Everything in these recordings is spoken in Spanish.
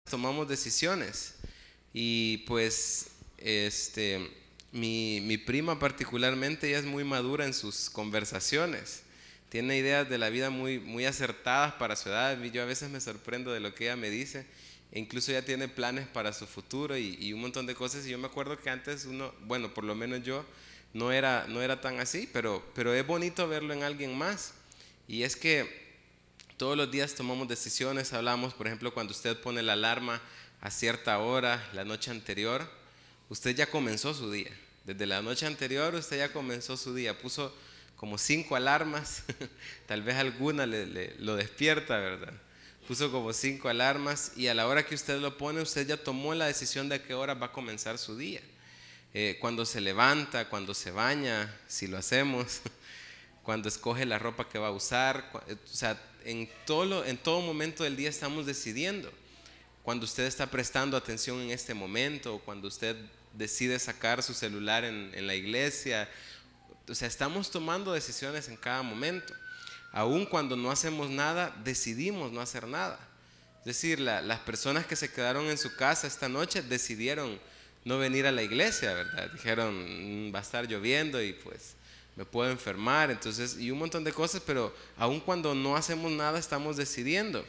tomamos decisiones y pues mi prima particularmente, ella es muy madura en sus conversaciones, tiene ideas de la vida muy acertadas para su edad. Yo a veces me sorprendo de lo que ella me dice, e incluso ella tiene planes para su futuro y un montón de cosas. Y yo me acuerdo que antes uno, bueno, por lo menos yo no era tan así, pero es bonito verlo en alguien más. Y es que todos los días tomamos decisiones. Hablamos, por ejemplo, cuando usted pone la alarma a cierta hora la noche anterior, usted ya comenzó su día. Desde la noche anterior usted ya comenzó su día. Puso como 5 alarmas, tal vez alguna lo despierta, ¿verdad? Puso como 5 alarmas y a la hora que usted lo pone, usted ya tomó la decisión de a qué hora va a comenzar su día. Cuando se levanta, cuando se baña, si lo hacemos, cuando escoge la ropa que va a usar, o sea, en todo momento del día estamos decidiendo. Cuando usted está prestando atención en este momento, o cuando usted decide sacar su celular en la iglesia, o sea, estamos tomando decisiones en cada momento. Aun cuando no hacemos nada, decidimos no hacer nada. Es decir, las personas que se quedaron en su casa esta noche decidieron no venir a la iglesia, ¿verdad? Dijeron, va a estar lloviendo y pues me puedo enfermar, entonces, y un montón de cosas, pero aun cuando no hacemos nada, estamos decidiendo.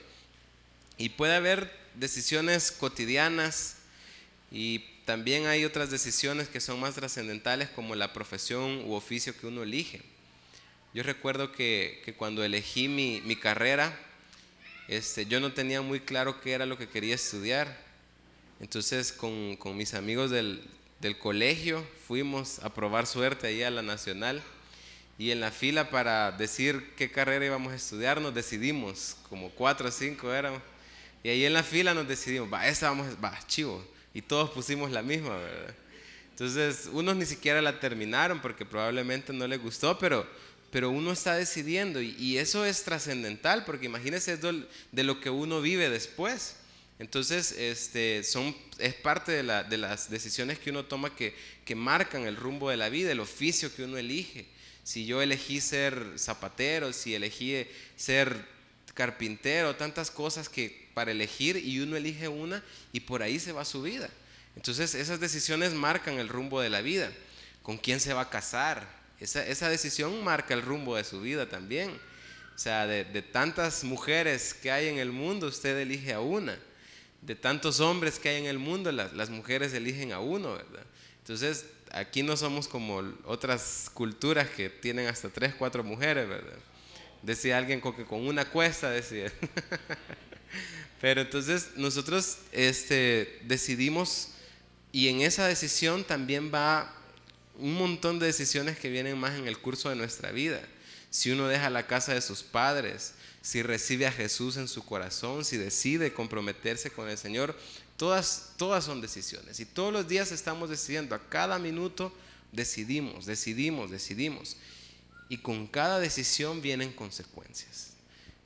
Y puede haber decisiones cotidianas y también hay otras decisiones que son más trascendentales, como la profesión u oficio que uno elige. Yo recuerdo que cuando elegí mi carrera, yo no tenía muy claro qué era lo que quería estudiar. Entonces con mis amigos del colegio fuimos a probar suerte ahí a la Nacional, y en la fila para decir qué carrera íbamos a estudiar nos decidimos, como 4 o 5 éramos, y ahí en la fila nos decidimos, va, esta vamos, va, chivo, y todos pusimos la misma, ¿verdad? Entonces unos ni siquiera la terminaron porque probablemente no les gustó, pero uno está decidiendo, y eso es trascendental porque imagínese, es de lo que uno vive después. Entonces es parte de las decisiones que uno toma que marcan el rumbo de la vida, el oficio que uno elige. Si yo elegí ser zapatero, si elegí ser carpintero, tantas cosas que para elegir, y uno elige una y por ahí se va su vida. Entonces esas decisiones marcan el rumbo de la vida. ¿Con quién se va a casar? Esa decisión marca el rumbo de su vida también. O sea, de tantas mujeres que hay en el mundo, usted elige a una. De tantos hombres que hay en el mundo, las mujeres eligen a uno, ¿verdad? Entonces, aquí no somos como otras culturas que tienen hasta 3, 4 mujeres, ¿verdad? Decía alguien que con una cuesta, decía. Pero entonces nosotros decidimos, y en esa decisión también va un montón de decisiones que vienen más en el curso de nuestra vida. Si uno deja la casa de sus padres, si recibe a Jesús en su corazón, si decide comprometerse con el Señor, todas son decisiones. Y todos los días estamos decidiendo, a cada minuto decidimos. Y con cada decisión vienen consecuencias.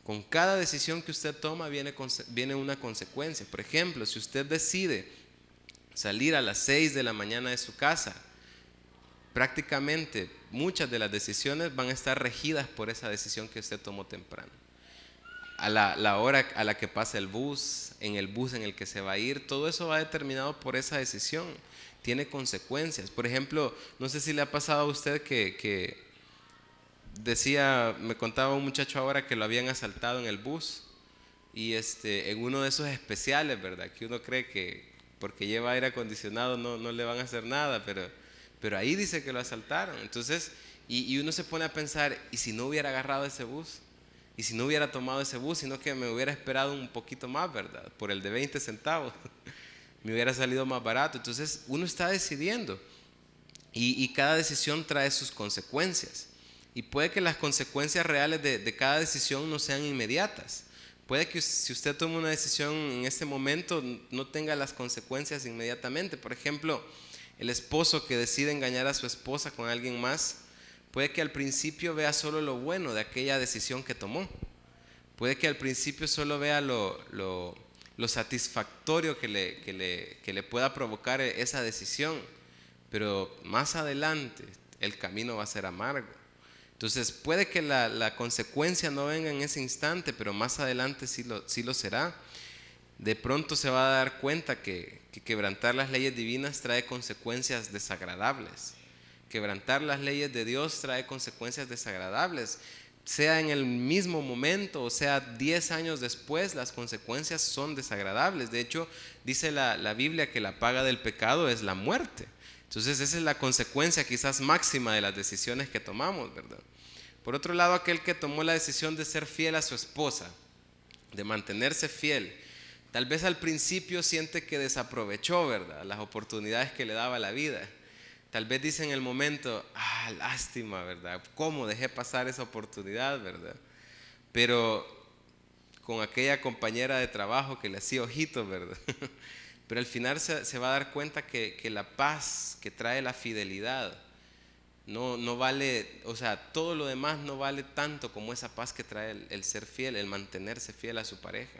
Con cada decisión que usted toma viene una consecuencia. Por ejemplo, si usted decide salir a las 6 de la mañana de su casa, prácticamente muchas de las decisiones van a estar regidas por esa decisión que usted tomó temprano. A la hora a la que pasa el bus en el que se va a ir, todo eso va determinado por esa decisión. Tiene consecuencias. Por ejemplo, no sé si le ha pasado a usted que decía, me contaba un muchacho ahora que lo habían asaltado en el bus, y en uno de esos especiales, ¿verdad? Que uno cree que porque lleva aire acondicionado no le van a hacer nada, pero ahí dice que lo asaltaron. Entonces, y uno se pone a pensar, ¿y si no hubiera agarrado ese bus? ¿Y si no hubiera tomado ese bus, sino que me hubiera esperado un poquito más, ¿verdad? Por el de 20 centavos, me hubiera salido más barato. Entonces, uno está decidiendo, y cada decisión trae sus consecuencias. Y puede que las consecuencias reales de cada decisión no sean inmediatas. Puede que si usted toma una decisión en este momento no tenga las consecuencias inmediatamente. Por ejemplo, el esposo que decide engañar a su esposa con alguien más, puede que al principio vea solo lo bueno de aquella decisión que tomó. Puede que al principio solo vea lo satisfactorio que le pueda provocar esa decisión, pero más adelante el camino va a ser amargo. Entonces puede que la consecuencia no venga en ese instante, pero más adelante sí lo será. de pronto se va a dar cuenta que quebrantar las leyes divinas trae consecuencias desagradables. Quebrantar las leyes de Dios trae consecuencias desagradables. Sea en el mismo momento o sea 10 años después, las consecuencias son desagradables. De hecho, dice la Biblia que la paga del pecado es la muerte. Entonces esa es la consecuencia quizás máxima de las decisiones que tomamos, ¿verdad? Por otro lado, aquel que tomó la decisión de ser fiel a su esposa, de mantenerse fiel, tal vez al principio siente que desaprovechó, ¿verdad?, las oportunidades que le daba la vida. Tal vez dice en el momento, lástima, ¿verdad? ¿Cómo dejé pasar esa oportunidad, verdad? Pero con aquella compañera de trabajo que le hacía ojitos, ¿verdad? Pero al final se va a dar cuenta que la paz que trae la fidelidad no vale, o sea, todo lo demás no vale tanto como esa paz que trae el ser fiel, el mantenerse fiel a su pareja.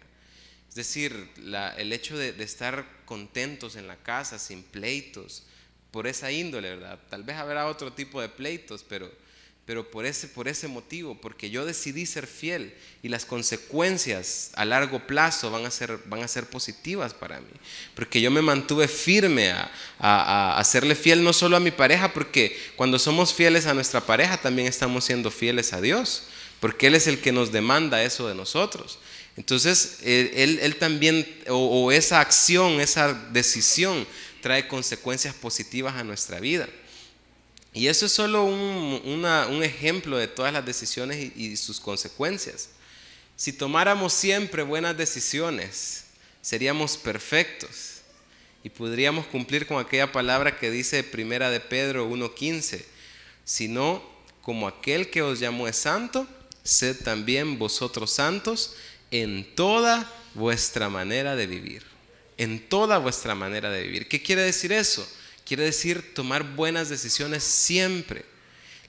Es decir, el hecho de estar contentos en la casa, sin pleitos, por esa índole, ¿verdad? Tal vez habrá otro tipo de pleitos, pero por ese motivo, porque yo decidí ser fiel y las consecuencias a largo plazo van a ser positivas para mí, porque yo me mantuve firme a serle fiel no solo a mi pareja, porque cuando somos fieles a nuestra pareja también estamos siendo fieles a Dios, porque Él es el que nos demanda eso de nosotros. Entonces él también, o esa acción, esa decisión trae consecuencias positivas a nuestra vida. Y eso es solo un ejemplo de todas las decisiones y sus consecuencias. Si tomáramos siempre buenas decisiones, seríamos perfectos y podríamos cumplir con aquella palabra que dice Primera de Pedro 1:15, sino como aquel que os llamó es santo, sed también vosotros santos en toda vuestra manera de vivir. En toda vuestra manera de vivir. ¿Qué quiere decir eso? Quiere decir tomar buenas decisiones siempre.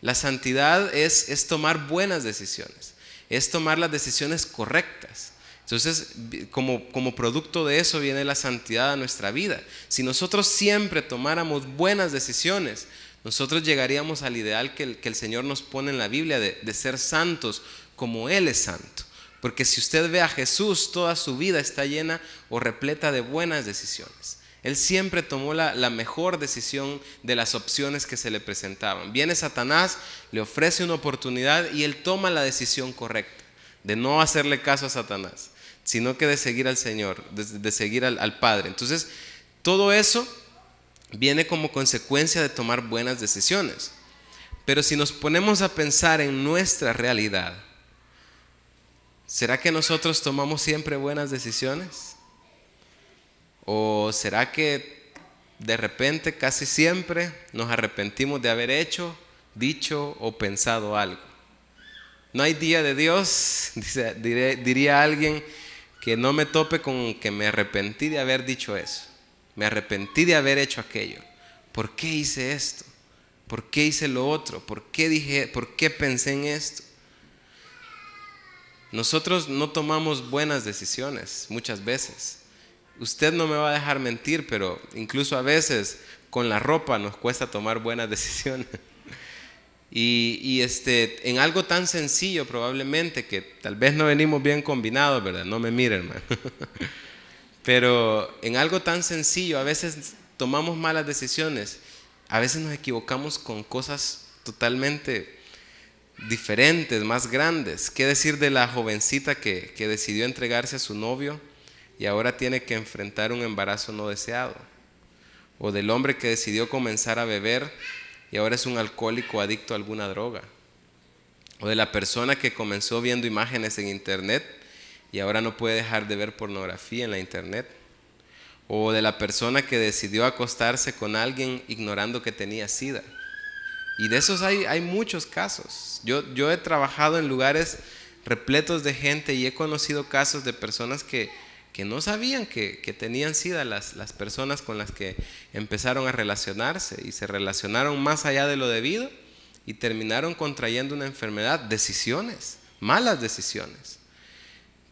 La santidad es tomar buenas decisiones, es tomar las decisiones correctas. Entonces, como producto de eso viene la santidad a nuestra vida. Si nosotros siempre tomáramos buenas decisiones, nosotros llegaríamos al ideal que el Señor nos pone en la Biblia de ser santos como Él es santo. Porque si usted ve a Jesús, toda su vida está llena o repleta de buenas decisiones. Él siempre tomó la mejor decisión de las opciones que se le presentaban. Viene Satanás, le ofrece una oportunidad y él toma la decisión correcta de no hacerle caso a Satanás, sino que de seguir al Señor, de seguir al Padre. Entonces, todo eso viene como consecuencia de tomar buenas decisiones. Pero si nos ponemos a pensar en nuestra realidad, ¿será que nosotros tomamos siempre buenas decisiones? ¿O será que de repente, casi siempre, nos arrepentimos de haber hecho, dicho o pensado algo? No hay día de Dios, diría alguien, que no me tope con que me arrepentí de haber dicho eso. Me arrepentí de haber hecho aquello. ¿Por qué hice esto? ¿Por qué hice lo otro? ¿Por qué pensé en esto? Nosotros no tomamos buenas decisiones muchas veces. Usted no me va a dejar mentir, pero incluso a veces con la ropa nos cuesta tomar buenas decisiones. Y en algo tan sencillo probablemente, que tal vez no venimos bien combinados, ¿verdad? No me miren, hermano. Pero en algo tan sencillo a veces tomamos malas decisiones. A veces nos equivocamos con cosas totalmente diferentes, más grandes. ¿Qué decir de la jovencita que decidió entregarse a su novio y ahora tiene que enfrentar un embarazo no deseado? O del hombre que decidió comenzar a beber y ahora es un alcohólico adicto a alguna droga. O de la persona que comenzó viendo imágenes en internet y ahora no puede dejar de ver pornografía en la internet. O de la persona que decidió acostarse con alguien ignorando que tenía SIDA. Y de esos hay muchos casos. Yo he trabajado en lugares repletos de gente y he conocido casos de personas que no sabían que tenían SIDA, las personas con las que empezaron a relacionarse y se relacionaron más allá de lo debido y terminaron contrayendo una enfermedad. Decisiones, malas decisiones.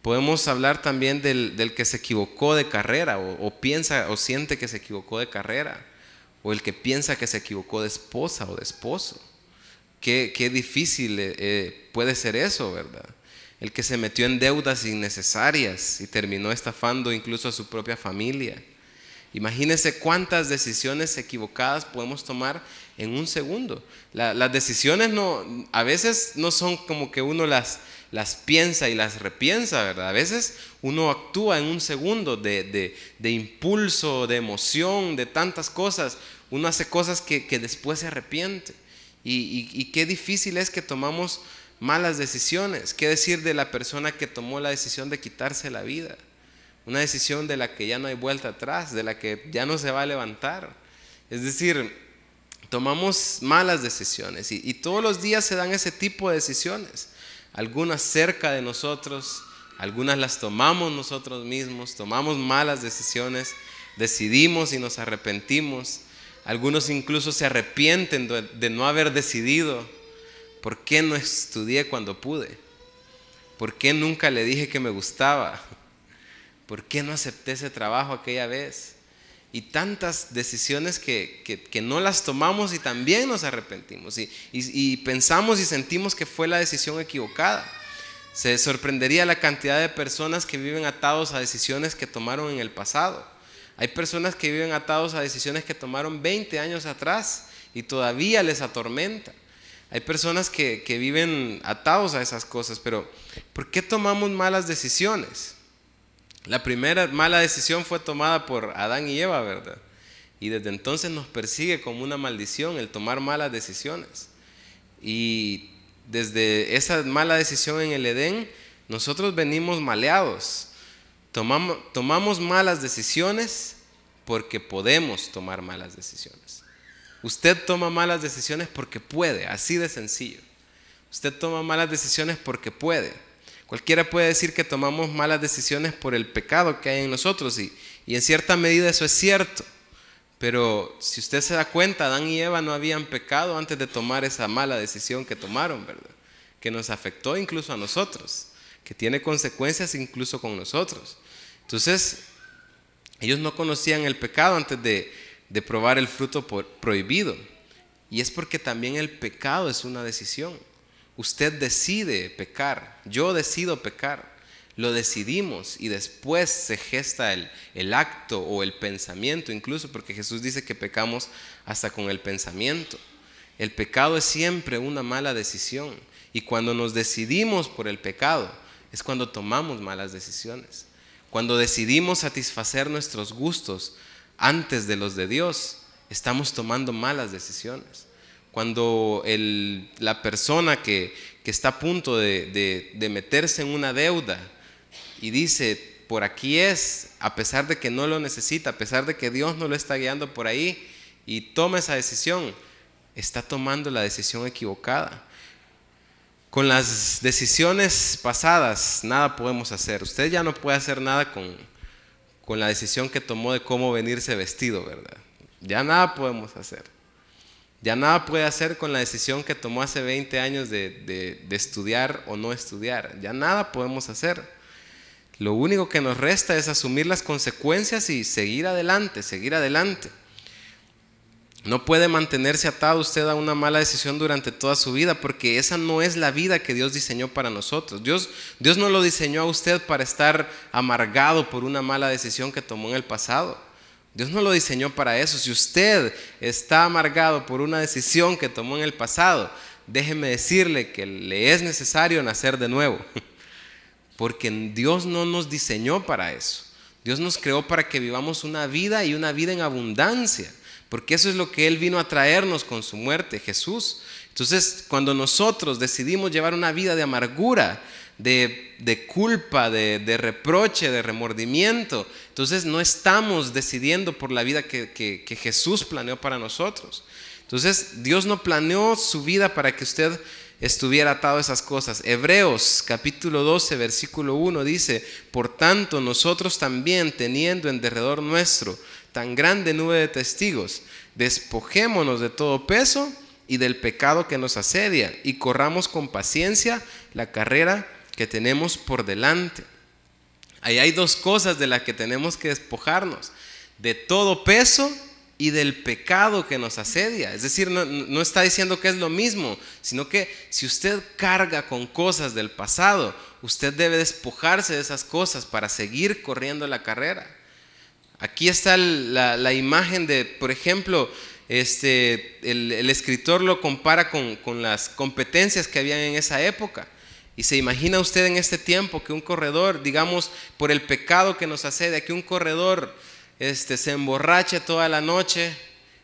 Podemos hablar también del que se equivocó de carrera o piensa o siente que se equivocó de carrera, o el que piensa que se equivocó de esposa o de esposo. Qué difícil puede ser eso, ¿verdad? el que se metió en deudas innecesarias y terminó estafando incluso a su propia familia. Imagínense cuántas decisiones equivocadas podemos tomar en un segundo. Las decisiones a veces no son como que uno las piensa y las repiensa, ¿verdad? A veces uno actúa en un segundo de impulso, de emoción, de tantas cosas. Uno hace cosas que después se arrepiente. Y qué difícil es que tomamos malas decisiones. ¿Qué decir de la persona que tomó la decisión de quitarse la vida? Una decisión de la que ya no hay vuelta atrás, de la que ya no se va a levantar. Es decir, tomamos malas decisiones y todos los días se dan ese tipo de decisiones. Algunas cerca de nosotros, algunas las tomamos nosotros mismos, tomamos malas decisiones, decidimos y nos arrepentimos. Algunos incluso se arrepienten de no haber decidido. ¿Por qué no estudié cuando pude? ¿Por qué nunca le dije que me gustaba? ¿Por qué no acepté ese trabajo aquella vez? Y tantas decisiones que no las tomamos y también nos arrepentimos. Y pensamos y sentimos que fue la decisión equivocada. Se sorprendería la cantidad de personas que viven atados a decisiones que tomaron en el pasado. Hay personas que viven atados a decisiones que tomaron 20 años atrás y todavía les atormenta. Hay personas que viven atados a esas cosas, pero ¿por qué tomamos malas decisiones? La primera mala decisión fue tomada por Adán y Eva, ¿verdad? Y desde entonces nos persigue como una maldición el tomar malas decisiones. Y desde esa mala decisión en el Edén, nosotros venimos maleados. Tomamos malas decisiones porque podemos tomar malas decisiones. Usted toma malas decisiones porque puede, así de sencillo. Usted toma malas decisiones porque puede. Cualquiera puede decir que tomamos malas decisiones por el pecado que hay en nosotros y en cierta medida eso es cierto. Pero si usted se da cuenta, Adán y Eva no habían pecado antes de tomar esa mala decisión que tomaron, ¿verdad? Que nos afectó incluso a nosotros, que tiene consecuencias incluso con nosotros. Entonces, ellos no conocían el pecado antes de probar el fruto prohibido. Y es porque también el pecado es una decisión. Usted decide pecar, yo decido pecar, lo decidimos y después se gesta el acto o el pensamiento incluso, porque Jesús dice que pecamos hasta con el pensamiento. El pecado es siempre una mala decisión y cuando nos decidimos por el pecado es cuando tomamos malas decisiones. Cuando decidimos satisfacer nuestros gustos antes de los de Dios, estamos tomando malas decisiones. Cuando la persona que está a punto de meterse en una deuda y dice, por aquí es, a pesar de que no lo necesita, a pesar de que Dios no lo está guiando por ahí, y toma esa decisión, está tomando la decisión equivocada. Con las decisiones pasadas nada podemos hacer. Usted ya no puede hacer nada con la decisión que tomó de cómo venirse vestido, ¿verdad? Ya nada podemos hacer. Ya nada puede hacer con la decisión que tomó hace 20 años de estudiar o no estudiar. Ya nada podemos hacer. Lo único que nos resta es asumir las consecuencias y seguir adelante, seguir adelante. No puede mantenerse atado usted a una mala decisión durante toda su vida, porque esa no es la vida que Dios diseñó para nosotros. Dios no lo diseñó a usted para estar amargado por una mala decisión que tomó en el pasado. Dios no lo diseñó para eso. Si usted está amargado por una decisión que tomó en el pasado, déjeme decirle que le es necesario nacer de nuevo, porque Dios no nos diseñó para eso. Dios nos creó para que vivamos una vida y una vida en abundancia, porque eso es lo que Él vino a traernos con su muerte, Jesús. Entonces, cuando nosotros decidimos llevar una vida de amargura, de culpa, de reproche, de remordimiento, entonces no estamos decidiendo por la vida que Jesús planeó para nosotros. Entonces, Dios no planeó su vida para que usted estuviera atado a esas cosas. Hebreos capítulo 12 versículo 1 dice: por tanto nosotros también, teniendo en derredor nuestro tan grande nube de testigos, despojémonos de todo peso y del pecado que nos asedia, y corramos con paciencia la carrera que tenemos por delante. Ahí hay dos cosas de las que tenemos que despojarnos: de todo peso y del pecado que nos asedia. Es decir, no está diciendo que es lo mismo, sino que si usted carga con cosas del pasado, usted debe despojarse de esas cosas para seguir corriendo la carrera. Aquí está la imagen de, por ejemplo, el escritor lo compara con las competencias que habían en esa época. Y se imagina usted en este tiempo que un corredor, digamos, por el pecado que nos asedia, que un corredor se emborrache toda la noche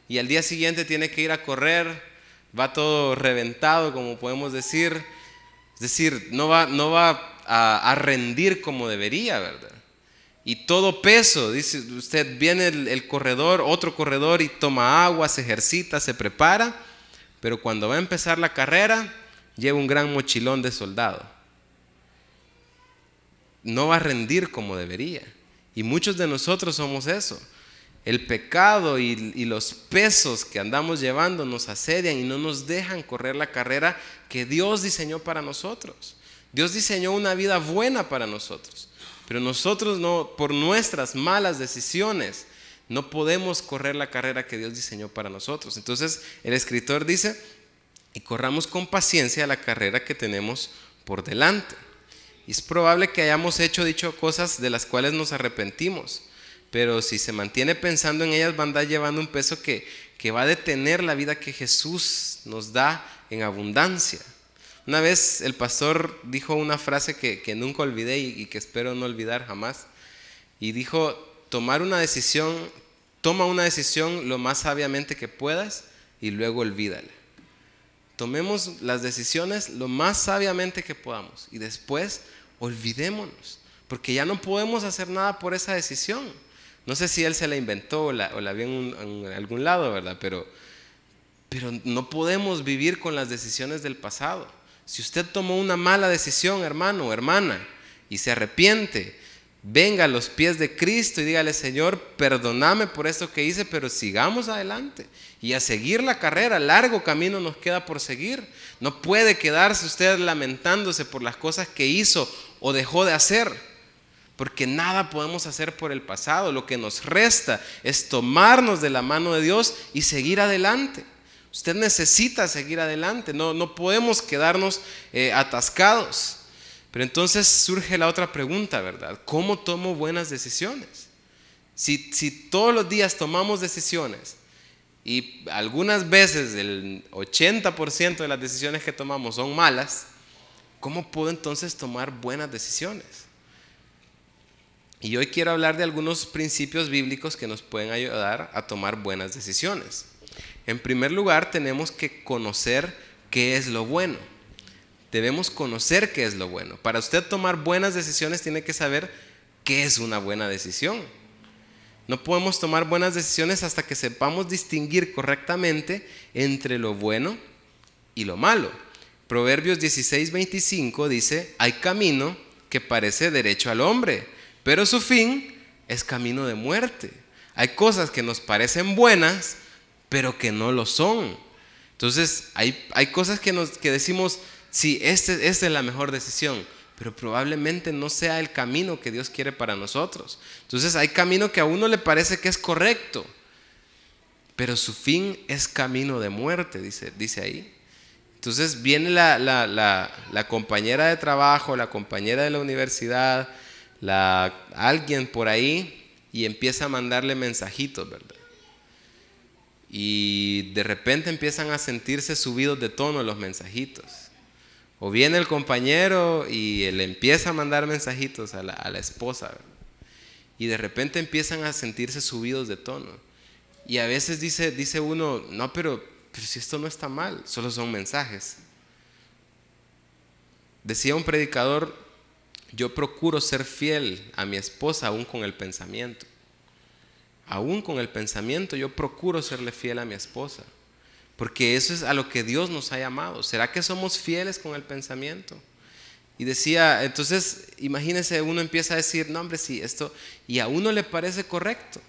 y al día siguiente tiene que ir a correr, va todo reventado, como podemos decir. Es decir, no va a rendir como debería, ¿verdad? Y todo peso, dice usted, viene el corredor, otro corredor, y toma agua, se ejercita, se prepara, pero cuando va a empezar la carrera, lleva un gran mochilón de soldado. No va a rendir como debería. Y muchos de nosotros somos eso. El pecado y los pesos que andamos llevando nos asedian y no nos dejan correr la carrera que Dios diseñó para nosotros. Dios diseñó una vida buena para nosotros, pero nosotros no, por nuestras malas decisiones, no podemos correr la carrera que Dios diseñó para nosotros. Entonces el escritor dice: y corramos con paciencia la carrera que tenemos por delante. Y es probable que hayamos dicho cosas de las cuales nos arrepentimos, pero si se mantiene pensando en ellas, va a andar llevando un peso que va a detener la vida que Jesús nos da en abundancia. Una vez el pastor dijo una frase que nunca olvidé y que espero no olvidar jamás. Y dijo: toma una decisión lo más sabiamente que puedas y luego olvídala. Tomemos las decisiones lo más sabiamente que podamos y después olvidémonos, porque ya no podemos hacer nada por esa decisión. No sé si él se la inventó o la vio en algún lado, ¿verdad? Pero no podemos vivir con las decisiones del pasado. Si usted tomó una mala decisión, hermano o hermana, y se arrepiente, venga a los pies de Cristo y dígale: Señor, perdóname por esto que hice, pero sigamos adelante y a seguir la carrera. Largo camino nos queda por seguir. No puede quedarse usted lamentándose por las cosas que hizo o dejó de hacer, porque nada podemos hacer por el pasado. Lo que nos resta es tomarnos de la mano de Dios y seguir adelante. Usted necesita seguir adelante, no podemos quedarnos atascados. Pero entonces surge la otra pregunta, ¿verdad? ¿Cómo tomo buenas decisiones? Si todos los días tomamos decisiones y algunas veces el 80% de las decisiones que tomamos son malas, ¿cómo puedo entonces tomar buenas decisiones? Y hoy quiero hablar de algunos principios bíblicos que nos pueden ayudar a tomar buenas decisiones. En primer lugar, tenemos que conocer qué es lo bueno. Debemos conocer qué es lo bueno. Para usted tomar buenas decisiones tiene que saber qué es una buena decisión. No podemos tomar buenas decisiones hasta que sepamos distinguir correctamente entre lo bueno y lo malo. Proverbios 16:25 dice: hay camino que parece derecho al hombre, pero su fin es camino de muerte. Hay cosas que nos parecen buenas, pero que no lo son. Entonces hay cosas que decimos: sí, esta es la mejor decisión, pero probablemente no sea el camino que Dios quiere para nosotros. Entonces hay camino que a uno le parece que es correcto, pero su fin es camino de muerte, dice ahí. Entonces viene la compañera de trabajo, la compañera de la universidad, alguien por ahí, y empieza a mandarle mensajitos, ¿verdad? Y de repente empiezan a sentirse subidos de tono los mensajitos. O viene el compañero y le empieza a mandar mensajitos a la esposa, ¿verdad? Y de repente empiezan a sentirse subidos de tono. Y a veces dice uno: no, pero si esto no está mal, solo son mensajes. Decía un predicador: yo procuro ser fiel a mi esposa aún con el pensamiento. Aún con el pensamiento yo procuro serle fiel a mi esposa, porque eso es a lo que Dios nos ha llamado. ¿Será que somos fieles con el pensamiento? Y decía, entonces imagínense, uno empieza a decir: no, hombre, sí, esto, y a uno le parece correcto,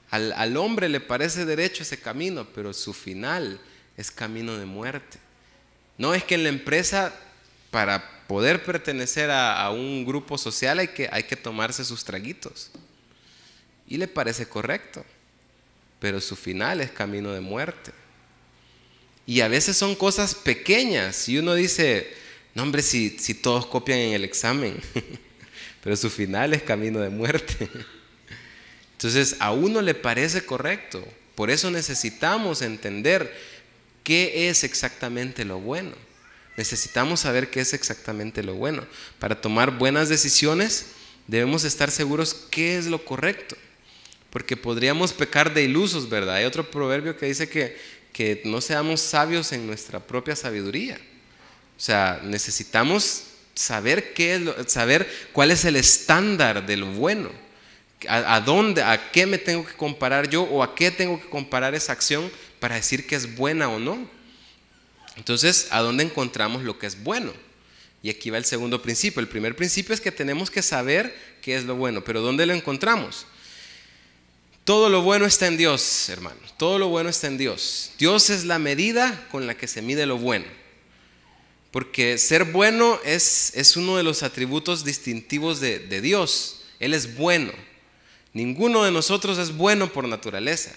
al hombre le parece derecho ese camino, pero su final es camino de muerte. No, es que en la empresa, para poder pertenecer a un grupo social, hay que tomarse sus traguitos. Y le parece correcto, pero su final es camino de muerte. Y a veces son cosas pequeñas y uno dice: No, hombre, si todos copian en el examen, pero su final es camino de muerte. Entonces, a uno le parece correcto. Por eso necesitamos entender qué es exactamente lo bueno. Necesitamos saber qué es exactamente lo bueno. Para tomar buenas decisiones, debemos estar seguros qué es lo correcto. Porque podríamos pecar de ilusos, ¿verdad? Hay otro proverbio que dice que no seamos sabios en nuestra propia sabiduría. O sea, necesitamos saber saber cuál es el estándar de lo bueno. ¿A qué me tengo que comparar yo o a qué tengo que comparar esa acción para decir que es buena o no? Entonces, ¿a dónde encontramos lo que es bueno? Y aquí va el segundo principio. El primer principio es que tenemos que saber qué es lo bueno, pero ¿dónde lo encontramos? Todo lo bueno está en Dios, hermanos. Todo lo bueno está en Dios. Dios es la medida con la que se mide lo bueno. Porque ser bueno es uno de los atributos distintivos de Dios. Él es bueno. Ninguno de nosotros es bueno por naturaleza.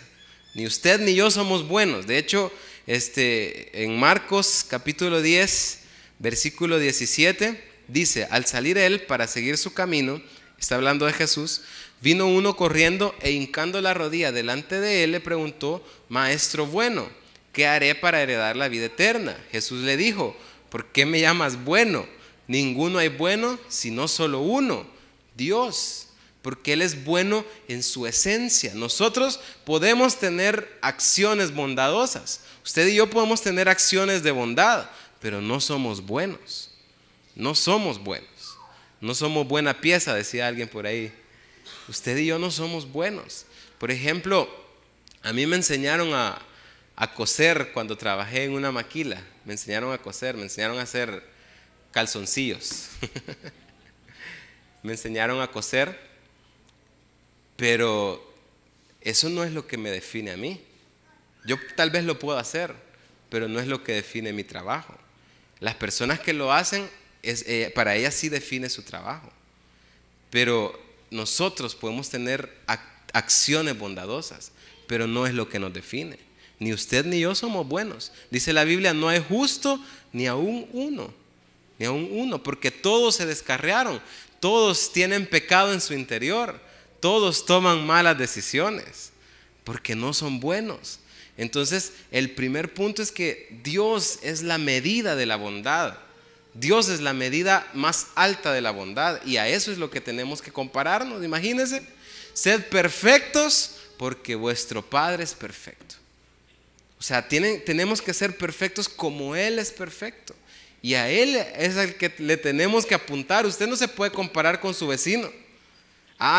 Ni usted ni yo somos buenos. De hecho, en Marcos capítulo 10, versículo 17, dice: al salir él para seguir su camino, está hablando de Jesús, vino uno corriendo e hincando la rodilla delante de él le preguntó: Maestro bueno, ¿qué haré para heredar la vida eterna? Jesús le dijo: ¿por qué me llamas bueno? Ninguno hay bueno sino solo uno, Dios. Porque Él es bueno en su esencia. Nosotros podemos tener acciones bondadosas. Usted y yo podemos tener acciones de bondad, pero no somos buenos. No somos buenos. No somos buena pieza, decía alguien por ahí. Usted y yo no somos buenos. Por ejemplo, a mí me enseñaron a coser cuando trabajé en una maquila. Me enseñaron a coser, me enseñaron a hacer calzoncillos. Me enseñaron a coser. Pero eso no es lo que me define a mí. Yo tal vez lo puedo hacer, pero no es lo que define mi trabajo. Las personas que lo hacen, para ellas sí define su trabajo. Pero nosotros podemos tener acciones bondadosas, pero no es lo que nos define. Ni usted ni yo somos buenos. Dice la Biblia: no hay justo ni aún uno. Ni aún uno, porque todos se descarriaron. Todos tienen pecado en su interior. Todos toman malas decisiones porque no son buenos. Entonces, el primer punto es que Dios es la medida de la bondad. Dios es la medida más alta de la bondad, y a eso es lo que tenemos que compararnos. Imagínense: sed perfectos porque vuestro Padre es perfecto. O sea, tenemos que ser perfectos como Él es perfecto, y a Él es al que le tenemos que apuntar. Usted no se puede comparar con su vecino.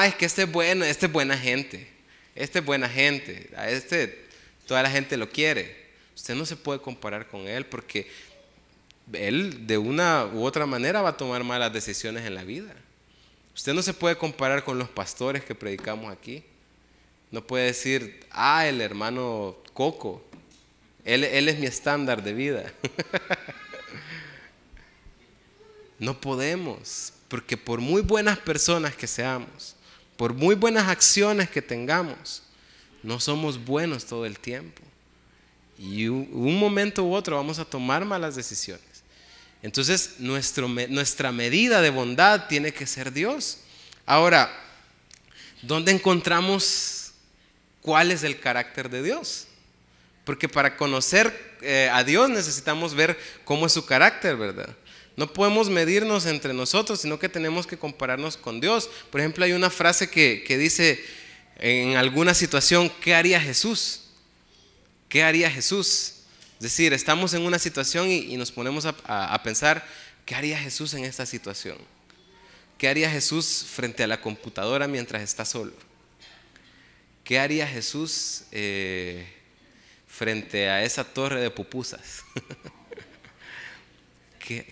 Es que este es bueno, este es buena gente. Este es buena gente. A este toda la gente lo quiere. Usted no se puede comparar con él, porque él de una u otra manera va a tomar malas decisiones en la vida. Usted no se puede comparar con los pastores que predicamos aquí. No puede decir: el hermano Coco, él es mi estándar de vida. No podemos. Porque por muy buenas personas que seamos, por muy buenas acciones que tengamos, no somos buenos todo el tiempo. Y un momento u otro vamos a tomar malas decisiones. Entonces, nuestra medida de bondad tiene que ser Dios. Ahora, ¿dónde encontramos cuál es el carácter de Dios? Porque para conocer a Dios necesitamos ver cómo es su carácter, ¿verdad? No podemos medirnos entre nosotros, sino que tenemos que compararnos con Dios. Por ejemplo, hay una frase que dice en alguna situación: ¿qué haría Jesús? ¿Qué haría Jesús? Es decir, estamos en una situación y nos ponemos a pensar: ¿qué haría Jesús en esta situación? ¿Qué haría Jesús frente a la computadora mientras está solo? ¿Qué haría Jesús frente a esa torre de pupusas?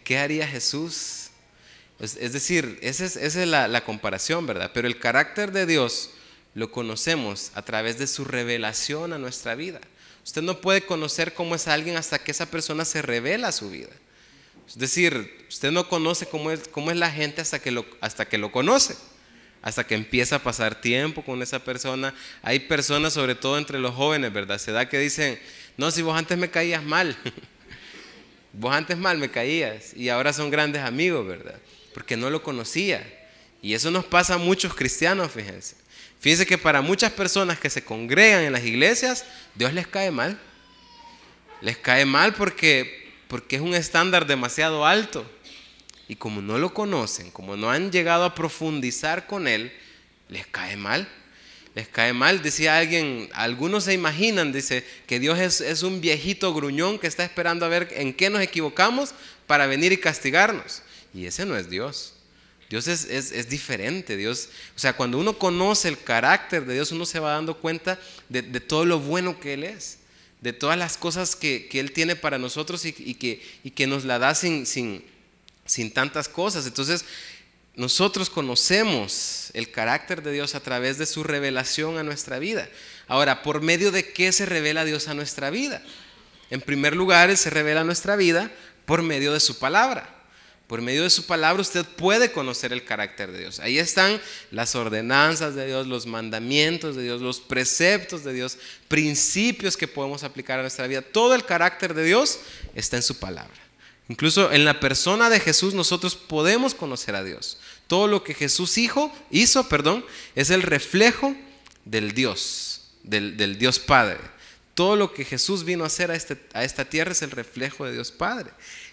¿Qué haría Jesús? Es decir, esa es la comparación, ¿verdad? Pero el carácter de Dios lo conocemos a través de su revelación a nuestra vida. Usted no puede conocer cómo es alguien hasta que esa persona se revela a su vida. Es decir, usted no conoce cómo es la gente hasta que lo conoce, hasta que empieza a pasar tiempo con esa persona. Hay personas, sobre todo entre los jóvenes, ¿verdad? Se da que dicen: no, si vos antes me caías mal. Vos antes mal me caías y ahora son grandes amigos, ¿verdad? Porque no lo conocía. Y eso nos pasa a muchos cristianos, fíjense. Fíjense que para muchas personas que se congregan en las iglesias, Dios les cae mal. Les cae mal porque es un estándar demasiado alto. Y como no lo conocen, como no han llegado a profundizar con Él, les cae mal. Les cae mal. Decía alguien, algunos se imaginan, dice, que Dios es un viejito gruñón que está esperando a ver en qué nos equivocamos para venir y castigarnos. Y ese no es Dios. Dios es diferente. Dios, o sea, cuando uno conoce el carácter de Dios, uno se va dando cuenta de todo lo bueno que Él es, de todas las cosas que Él tiene para nosotros y que nos la da sin tantas cosas. Entonces, nosotros conocemos el carácter de Dios a través de su revelación a nuestra vida. Ahora, ¿por medio de qué se revela Dios a nuestra vida? En primer lugar, Él se revela a nuestra vida por medio de su palabra. Por medio de su palabra usted puede conocer el carácter de Dios. Ahí están las ordenanzas de Dios, los mandamientos de Dios, los preceptos de Dios, principios que podemos aplicar a nuestra vida. Todo el carácter de Dios está en su palabra. Incluso en la persona de Jesús nosotros podemos conocer a Dios. Todo lo que Jesús hizo, es el reflejo del Dios, del Dios Padre. Todo lo que Jesús vino a hacer a esta tierra es el reflejo de Dios Padre.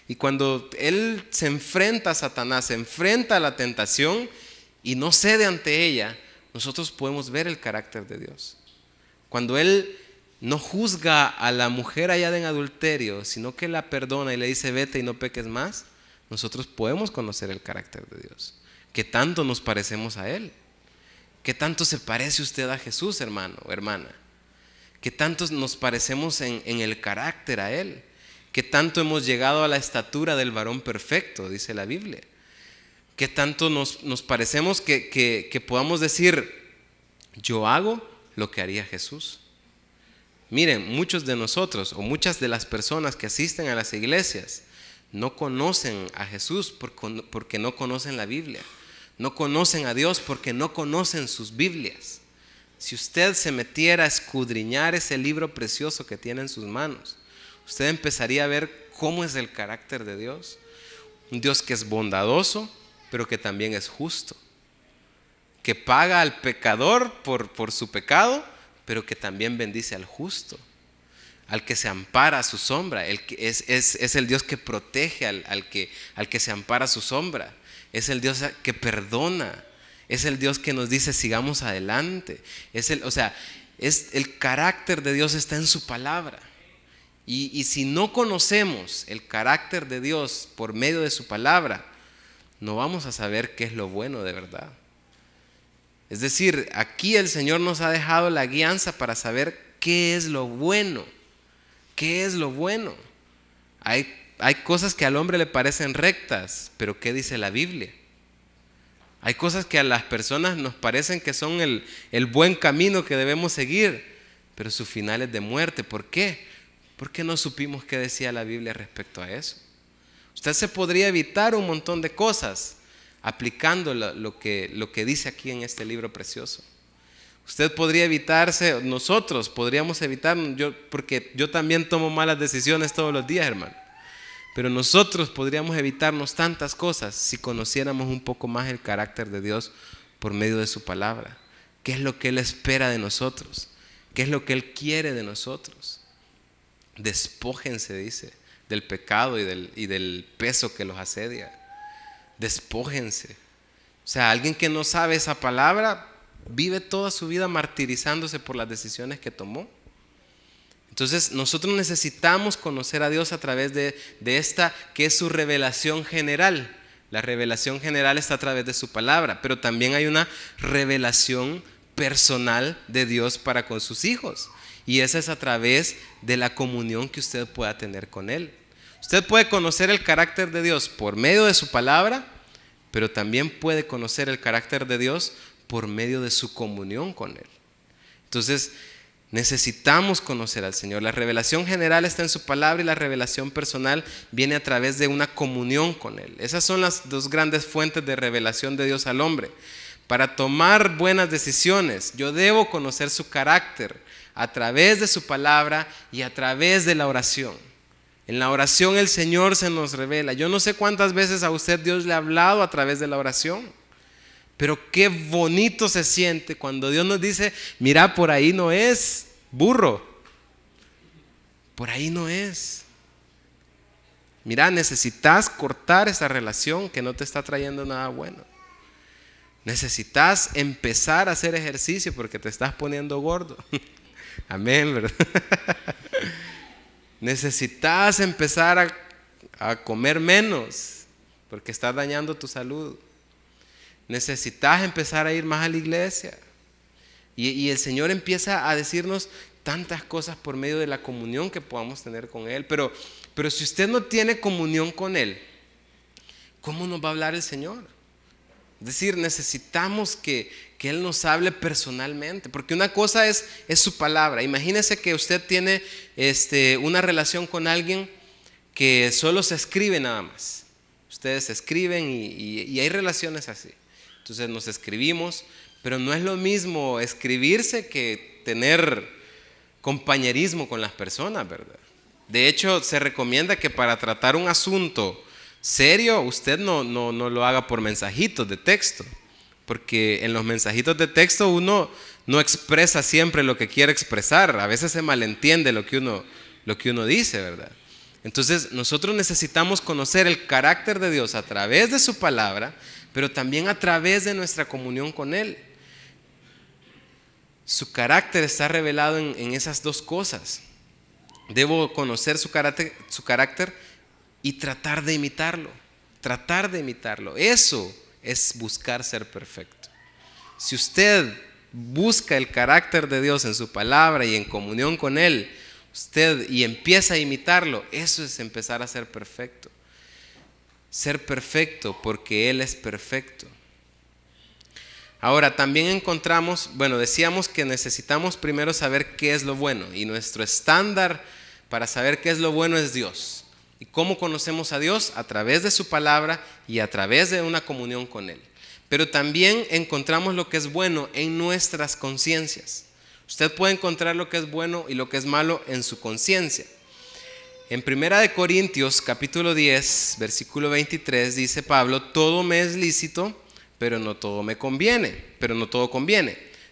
Y cuando Él se enfrenta a Satanás, se enfrenta a la tentación y no cede ante ella, nosotros podemos ver el carácter de Dios. Cuando Él no juzga a la mujer hallada en adulterio, sino que la perdona y le dice vete y no peques más, nosotros podemos conocer el carácter de Dios. ¿Qué tanto nos parecemos a Él? ¿Qué tanto se parece usted a Jesús, hermano o hermana? ¿Qué tanto nos parecemos en el carácter a Él? ¿Qué tanto hemos llegado a la estatura del varón perfecto? Dice la Biblia. ¿Qué tanto nos parecemos que podamos decir yo hago lo que haría Jesús? Miren, muchos de nosotros o muchas de las personas que asisten a las iglesias no conocen a Jesús porque no conocen la Biblia. No conocen a Dios porque no conocen sus Biblias. Si usted se metiera a escudriñar ese libro precioso que tiene en sus manos, usted empezaría a ver cómo es el carácter de Dios. Un Dios que es bondadoso, pero que también es justo. Que paga al pecador por su pecado, pero que también bendice al justo, al que se ampara a su sombra. Es el Dios que protege al que se ampara a su sombra. Es el Dios que perdona. Es el Dios que nos dice sigamos adelante. El carácter de Dios está en su palabra. Y si no conocemos el carácter de Dios por medio de su palabra, no vamos a saber qué es lo bueno de verdad. Es decir, aquí el Señor nos ha dejado la guianza para saber qué es lo bueno. ¿Qué es lo bueno? Hay cosas que al hombre le parecen rectas, pero ¿qué dice la Biblia? Hay cosas que a las personas nos parecen que son el buen camino que debemos seguir, pero su final es de muerte. ¿Por qué? Porque no supimos qué decía la Biblia respecto a eso. Usted se podría evitar un montón de cosas aplicando lo que dice aquí en este libro precioso. Usted podría evitarse, nosotros podríamos evitar, porque yo también tomo malas decisiones todos los días, hermano. Pero nosotros podríamos evitarnos tantas cosas si conociéramos un poco más el carácter de Dios por medio de su palabra. ¿Qué es lo que Él espera de nosotros? ¿Qué es lo que Él quiere de nosotros? Despójense, dice, del pecado y del peso que los asedia. Despójense. O sea, alguien que no sabe esa palabra vive toda su vida martirizándose por las decisiones que tomó. Entonces nosotros necesitamos conocer a Dios a través de esta que es su revelación general. La revelación general está a través de su palabra, pero también hay una revelación personal de Dios para con sus hijos, y esa es a través de la comunión que usted pueda tener con Él. Usted puede conocer el carácter de Dios por medio de su palabra, pero también puede conocer el carácter de Dios por medio de su comunión con Él. Entonces necesitamos conocer al Señor. La revelación general está en su palabra y la revelación personal viene a través de una comunión con Él. Esas son las dos grandes fuentes de revelación de Dios al hombre. Para tomar buenas decisiones, yo debo conocer su carácter a través de su palabra y a través de la oración. En la oración el Señor se nos revela. Yo no sé cuántas veces a usted Dios le ha hablado a través de la oración, pero qué bonito se siente cuando Dios nos dice: mira, por ahí no es, burro, por ahí no es. Mira, necesitas cortar esa relación que no te está trayendo nada bueno. Necesitas empezar a hacer ejercicio porque te estás poniendo gordo. Amén, ¿verdad? Necesitas empezar a comer menos porque estás dañando tu salud. Necesitas empezar a ir más a la iglesia. Y el Señor empieza a decirnos tantas cosas por medio de la comunión que podamos tener con Él. Pero si usted no tiene comunión con Él, ¿cómo nos va a hablar el Señor? Es decir, necesitamos que Él nos hable personalmente, porque una cosa es su palabra. Imagínese que usted tiene una relación con alguien que solo se escribe nada más. Ustedes se escriben y hay relaciones así. Entonces nos escribimos, pero no es lo mismo escribirse que tener compañerismo con las personas, ¿verdad? De hecho, se recomienda que para tratar un asunto serio, usted no lo haga por mensajitos de texto, porque en los mensajitos de texto uno no expresa siempre lo que quiere expresar. A veces se malentiende lo que uno dice, ¿verdad? Entonces nosotros necesitamos conocer el carácter de Dios a través de su palabra, pero también a través de nuestra comunión con Él. Su carácter está revelado en esas dos cosas. Debo conocer su carácter y tratar de imitarlo. Tratar de imitarlo. Eso es buscar ser perfecto. Si usted busca el carácter de Dios en su palabra y en comunión con Él, y empieza a imitarlo, eso es empezar a ser perfecto. Ser perfecto porque Él es perfecto. Ahora también encontramos, decíamos que necesitamos primero saber qué es lo bueno, y nuestro estándar para saber qué es lo bueno es Dios. ¿Y cómo conocemos a Dios? A través de su palabra y a través de una comunión con Él. Pero también encontramos lo que es bueno en nuestras conciencias. Usted puede encontrar lo que es bueno y lo que es malo en su conciencia. En 1 Corintios capítulo 10, versículo 23 dice Pablo: todo me es lícito, pero no todo me conviene,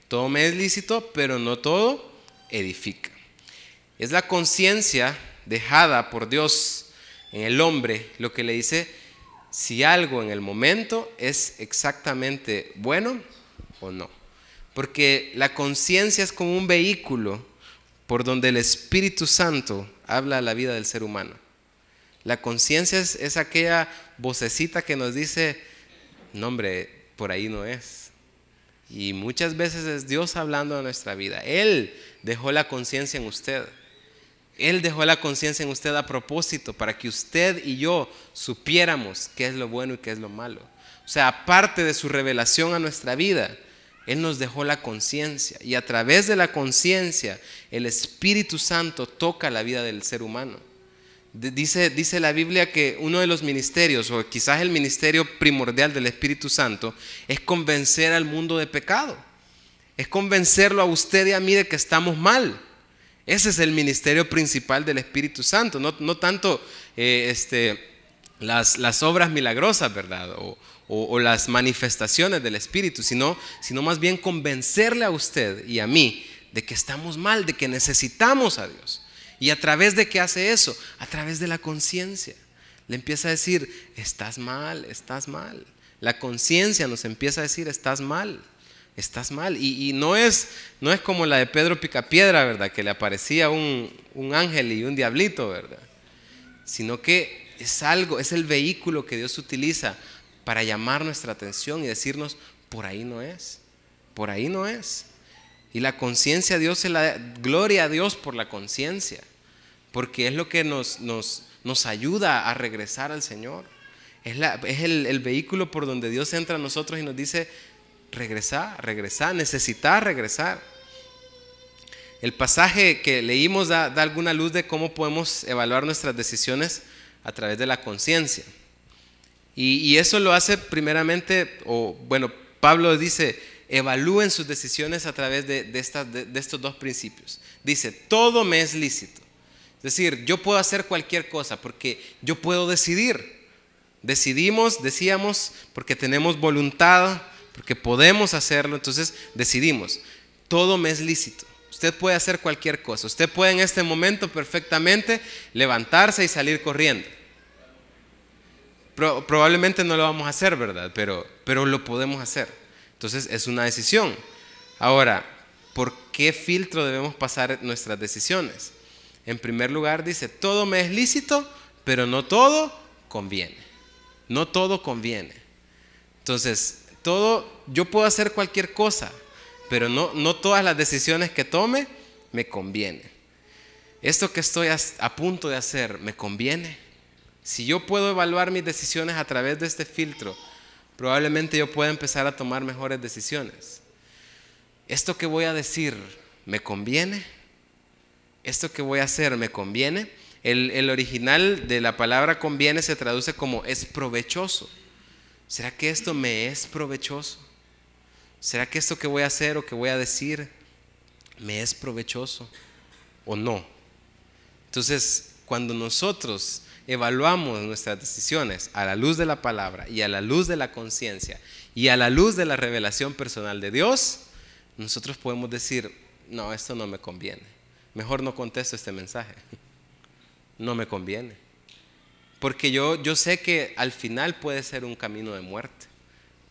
Todo me es lícito, pero no todo edifica. Es la conciencia dejada por Dios en el hombre lo que le dice si algo en el momento es exactamente bueno o no. Porque la conciencia es como un vehículo por donde el Espíritu Santo habla a la vida del ser humano. La conciencia es aquella vocecita que nos dice: no, hombre, por ahí no es. Y muchas veces es Dios hablando a nuestra vida. Él dejó la conciencia en usted. Él dejó la conciencia en usted a propósito, para que usted y yo supiéramos qué es lo bueno y qué es lo malo. O sea, aparte de su revelación a nuestra vida, Él nos dejó la conciencia, y a través de la conciencia el Espíritu Santo toca la vida del ser humano. Dice la Biblia que uno de los ministerios, o quizás el ministerio primordial del Espíritu Santo, es convencer al mundo de pecado. Es convencerlo a usted y a mí de que estamos mal. Ese es el ministerio principal del Espíritu Santo. No tanto las obras milagrosas, ¿verdad? O las manifestaciones del Espíritu, sino más bien convencerle a usted y a mí de que estamos mal, de que necesitamos a Dios. ¿Y a través de qué hace eso? A través de la conciencia. Le empieza a decir: estás mal, estás mal. La conciencia nos empieza a decir: estás mal, estás mal. Y no es como la de Pedro Picapiedra, ¿verdad? Que le aparecía un ángel y un diablito, ¿verdad? Sino que es el vehículo que Dios utiliza para llamar nuestra atención y decirnos: por ahí no es, por ahí no es. Y la conciencia, Dios se la da, gloria a Dios por la conciencia, porque es lo que nos ayuda a regresar al Señor. Es el vehículo por donde Dios entra a nosotros y nos dice: regresar, necesitas regresar. El pasaje que leímos da alguna luz de cómo podemos evaluar nuestras decisiones a través de la conciencia. Y eso lo hace primeramente, Pablo dice: evalúen sus decisiones a través de estos dos principios. Dice: todo me es lícito. Es decir, yo puedo hacer cualquier cosa porque yo puedo decidir. Decíamos, porque tenemos voluntad, porque podemos hacerlo, entonces decidimos. Todo me es lícito. Usted puede hacer cualquier cosa. Usted puede en este momento perfectamente levantarse y salir corriendo. Probablemente no lo vamos a hacer, ¿verdad? Pero lo podemos hacer. Entonces es una decisión. Ahora, ¿por qué filtro debemos pasar nuestras decisiones? En primer lugar dice, todo me es lícito, pero no todo conviene. No todo conviene. Entonces, yo puedo hacer cualquier cosa, pero no todas las decisiones que tome me conviene. Esto que estoy a punto de hacer, ¿me conviene? Si yo puedo evaluar mis decisiones a través de este filtro, probablemente yo pueda empezar a tomar mejores decisiones. ¿Esto que voy a decir me conviene? ¿Esto que voy a hacer me conviene? El original de la palabra conviene se traduce como es provechoso. ¿Será que esto me es provechoso? ¿Será que esto que voy a hacer o que voy a decir me es provechoso o no? Entonces, cuando nosotros evaluamos nuestras decisiones a la luz de la palabra y a la luz de la conciencia y a la luz de la revelación personal de Dios, nosotros podemos decir, no, esto no me conviene. Mejor no contesto este mensaje. No me conviene. Porque yo sé que al final puede ser un camino de muerte.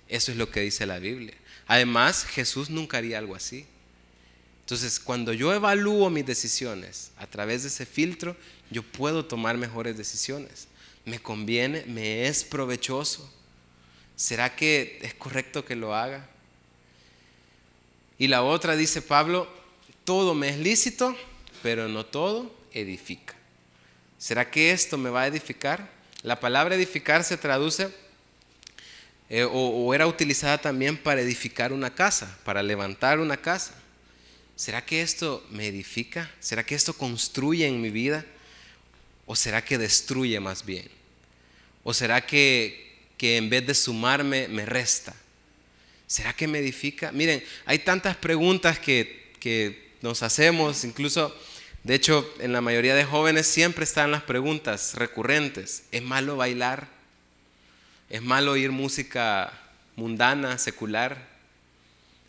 Eso es lo que dice la Biblia. Además, Jesús nunca haría algo así. Entonces, cuando yo evalúo mis decisiones a través de ese filtro, yo puedo tomar mejores decisiones. ¿Me conviene? ¿Me es provechoso? ¿Será que es correcto que lo haga? Y la otra dice Pablo, todo me es lícito, pero no todo edifica. ¿Será que esto me va a edificar? La palabra edificar se traduce o era utilizada también para edificar una casa, para levantar una casa. ¿Será que esto me edifica? ¿Será que esto construye en mi vida? ¿O será que destruye más bien? ¿O será que en vez de sumarme me resta? ¿Será que me edifica? Miren, hay tantas preguntas que nos hacemos, incluso, de hecho, en la mayoría de jóvenes siempre están las preguntas recurrentes. ¿Es malo bailar? ¿Es malo oír música mundana, secular?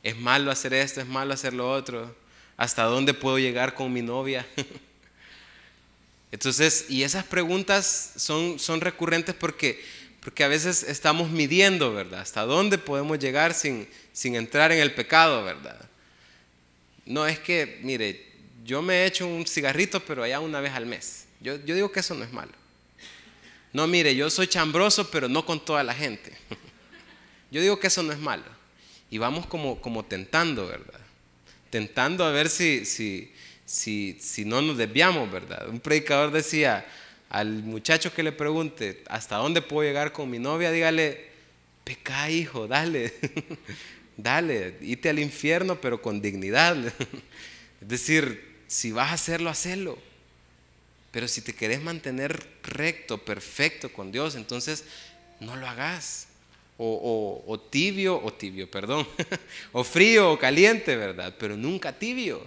¿Es malo hacer esto? ¿Es malo hacer lo otro? ¿Hasta dónde puedo llegar con mi novia? Entonces, y esas preguntas son recurrentes porque a veces estamos midiendo, ¿verdad? ¿Hasta dónde podemos llegar sin entrar en el pecado, ¿verdad? No, es que, mire, yo me echo un cigarrito, pero allá una vez al mes. Yo digo que eso no es malo. No, mire, yo soy chambroso, pero no con toda la gente. Yo digo que eso no es malo. Y vamos como tentando, ¿verdad? Tentando a ver si no nos desviamos, ¿verdad? Un predicador decía al muchacho que le pregunte ¿hasta dónde puedo llegar con mi novia? Dígale, pecá, hijo, dale. Dale, irte al infierno, pero con dignidad. Es decir, si vas a hacerlo, hacelo. Pero si te querés mantener recto, perfecto con Dios, entonces no lo hagas. O tibio, perdón. O frío o caliente, ¿verdad? Pero nunca tibio.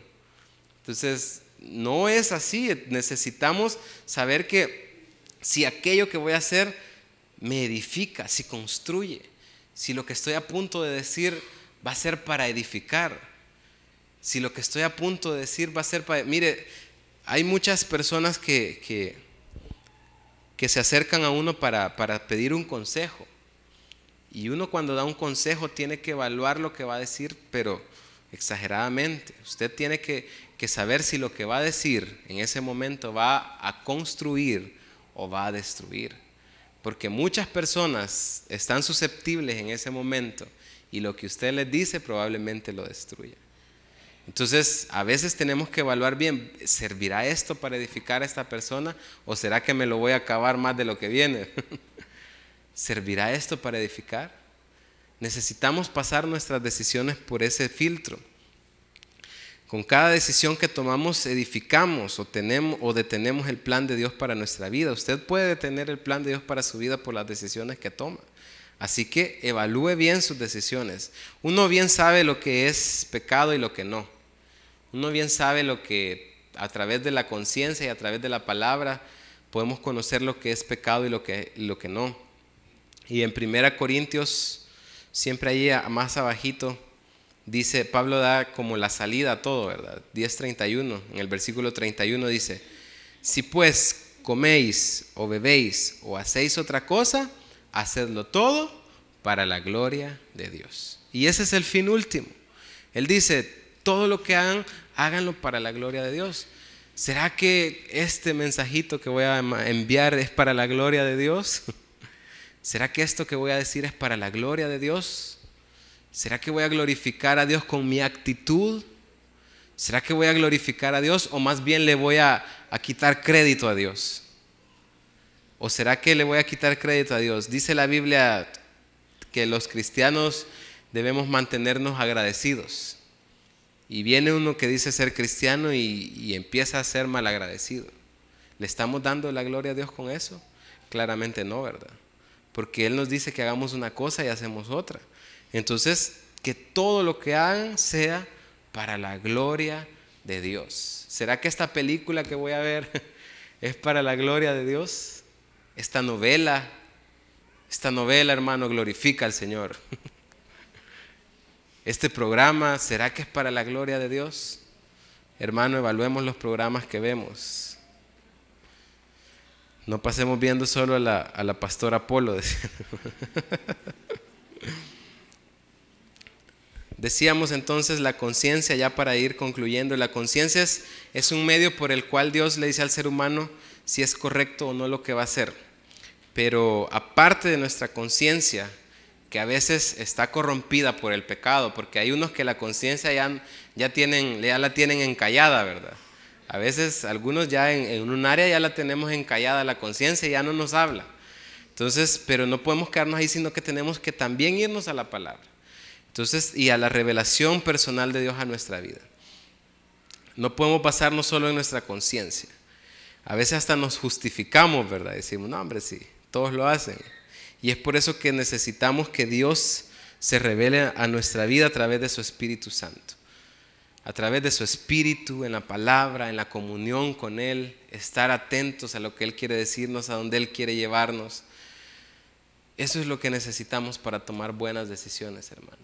Entonces, no es así. Necesitamos saber que si aquello que voy a hacer me edifica, si construye, si lo que estoy a punto de decir va a ser para edificar, si lo que estoy a punto de decir va a ser para... Mire, hay muchas personas que se acercan a uno para pedir un consejo. Y uno cuando da un consejo tiene que evaluar lo que va a decir, pero exageradamente. Usted tiene que saber si lo que va a decir en ese momento va a construir o va a destruir. Porque muchas personas están susceptibles en ese momento y lo que usted les dice probablemente lo destruya. Entonces, a veces tenemos que evaluar bien, ¿servirá esto para edificar a esta persona o será que me lo voy a acabar más de lo que viene? ¿Servirá esto para edificar? Necesitamos pasar nuestras decisiones por ese filtro. Con cada decisión que tomamos edificamos o detenemos el plan de Dios para nuestra vida. Usted puede detener el plan de Dios para su vida por las decisiones que toma. Así que evalúe bien sus decisiones. Uno bien sabe lo que es pecado y lo que no. Uno bien sabe lo que a través de la conciencia y a través de la palabra podemos conocer lo que es pecado y lo que no. Y en 1 Corintios, siempre ahí más abajito, dice, Pablo da como la salida a todo, ¿verdad? 10:31, en el versículo 31 dice: si pues coméis o bebéis o hacéis otra cosa, hacedlo todo para la gloria de Dios. Y ese es el fin último. Él dice, todo lo que hagan, háganlo para la gloria de Dios. ¿Será que este mensajito que voy a enviar es para la gloria de Dios? ¿Será que esto que voy a decir es para la gloria de Dios? ¿Será que voy a glorificar a Dios con mi actitud? ¿Será que voy a glorificar a Dios o más bien le voy a quitar crédito a Dios? ¿O será que le voy a quitar crédito a Dios? Dice la Biblia que los cristianos debemos mantenernos agradecidos. Y viene uno que dice ser cristiano y empieza a ser malagradecido. ¿Le estamos dando la gloria a Dios con eso? Claramente no, ¿verdad? Porque Él nos dice que hagamos una cosa y hacemos otra. Entonces, que todo lo que hagan sea para la gloria de Dios. ¿Será que esta película que voy a ver es para la gloria de Dios? Esta novela, hermano, glorifica al Señor. Este programa, ¿será que es para la gloria de Dios? Hermano, evaluemos los programas que vemos. No pasemos viendo solo a la pastora Polo. Decíamos entonces la conciencia, ya para ir concluyendo. La conciencia es un medio por el cual Dios le dice al ser humano si es correcto o no lo que va a hacer. Pero aparte de nuestra conciencia, que a veces está corrompida por el pecado, porque hay unos que la conciencia ya la tienen encallada, ¿verdad? A veces algunos ya en un área ya la tenemos encallada la conciencia y ya no nos habla. Entonces, pero no podemos quedarnos ahí, sino que tenemos que también irnos a la palabra. Entonces, y a la revelación personal de Dios a nuestra vida. No podemos basarnos solo en nuestra conciencia. A veces hasta nos justificamos, ¿verdad? Decimos, no, hombre, sí, todos lo hacen. Y es por eso que necesitamos que Dios se revele a nuestra vida a través de su Espíritu Santo. A través de su Espíritu, en la palabra, en la comunión con Él, estar atentos a lo que Él quiere decirnos, a donde Él quiere llevarnos. Eso es lo que necesitamos para tomar buenas decisiones, hermano.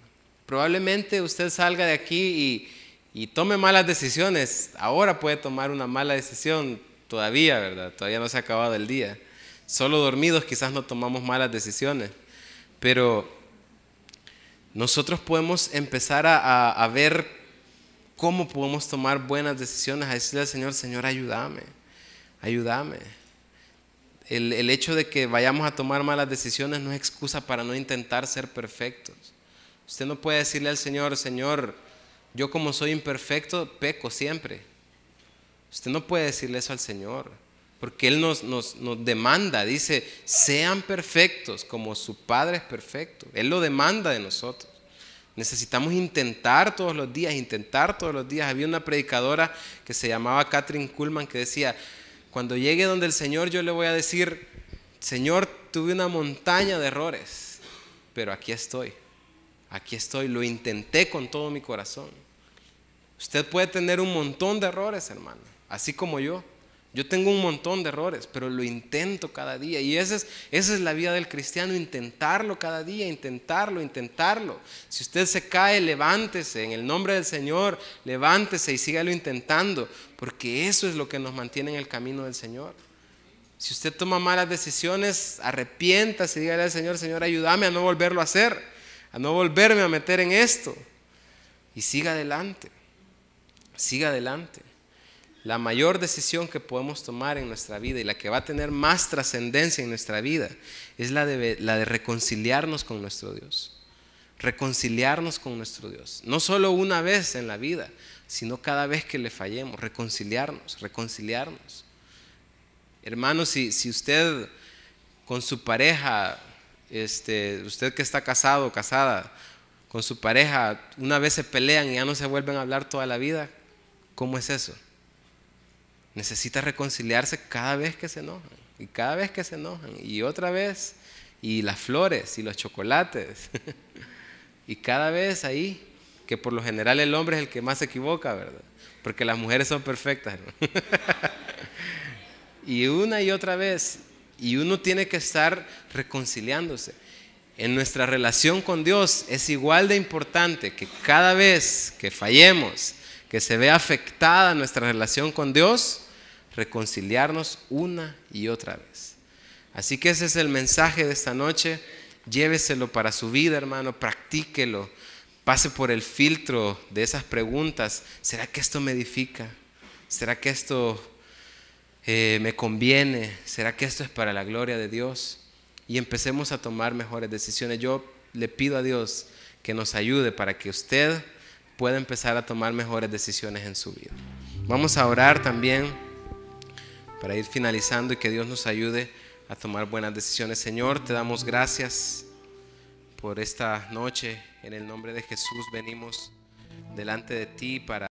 Probablemente usted salga de aquí y tome malas decisiones. Ahora puede tomar una mala decisión todavía, ¿verdad? Todavía no se ha acabado el día. Solo dormidos quizás no tomamos malas decisiones. Pero nosotros podemos empezar a ver cómo podemos tomar buenas decisiones, a decirle al Señor, Señor, ayúdame, ayúdame. El hecho de que vayamos a tomar malas decisiones no es excusa para no intentar ser perfectos. Usted no puede decirle al Señor, Señor, yo como soy imperfecto, peco siempre. Usted no puede decirle eso al Señor, porque Él nos demanda, dice, sean perfectos como su Padre es perfecto. Él lo demanda de nosotros. Necesitamos intentar todos los días. Había una predicadora que se llamaba Kathryn Kuhlman que decía, cuando llegue donde el Señor yo le voy a decir, Señor, tuve una montaña de errores, pero aquí estoy, lo intenté con todo mi corazón. Usted puede tener un montón de errores, hermano, así como yo. Yo tengo un montón de errores, pero lo intento cada día. Y esa es la vida del cristiano, intentarlo cada día, intentarlo. Si usted se cae, levántese, en el nombre del Señor, levántese y sígalo intentando, porque eso es lo que nos mantiene en el camino del Señor. Si usted toma malas decisiones, arrepiéntase y dígale al Señor, Señor, ayúdame a no volverlo a hacer, a no volverme a meter en esto. Y siga adelante. La mayor decisión que podemos tomar en nuestra vida y la que va a tener más trascendencia en nuestra vida es la de reconciliarnos con nuestro Dios. Reconciliarnos con nuestro Dios. No solo una vez en la vida, sino cada vez que le fallemos. Reconciliarnos. Hermano, si usted con su pareja, usted que está casado o casada, con su pareja, una vez se pelean y ya no se vuelven a hablar toda la vida, ¿cómo es eso? Necesita reconciliarse cada vez que se enojan, y otra vez, y las flores y los chocolates, y cada vez ahí, que por lo general el hombre es el que más se equivoca, ¿verdad? porque las mujeres son perfectas, hermano. Y una y otra vez, y uno tiene que estar reconciliándose. En nuestra relación con Dios es igual de importante que cada vez que fallemos, que se vea afectada nuestra relación con Dios, reconciliarnos una y otra vez. Así que ese es el mensaje de esta noche. Lléveselo para su vida, hermano, practíquelo. Pase por el filtro de esas preguntas. ¿Será que esto me edifica? ¿Será que esto me conviene? ¿Será que esto es para la gloria de Dios? Y empecemos a tomar mejores decisiones. Yo le pido a Dios que nos ayude para que usted pueda empezar a tomar mejores decisiones en su vida. Vamos a orar también para ir finalizando y que Dios nos ayude a tomar buenas decisiones. Señor, te damos gracias por esta noche. En el nombre de Jesús venimos delante de ti para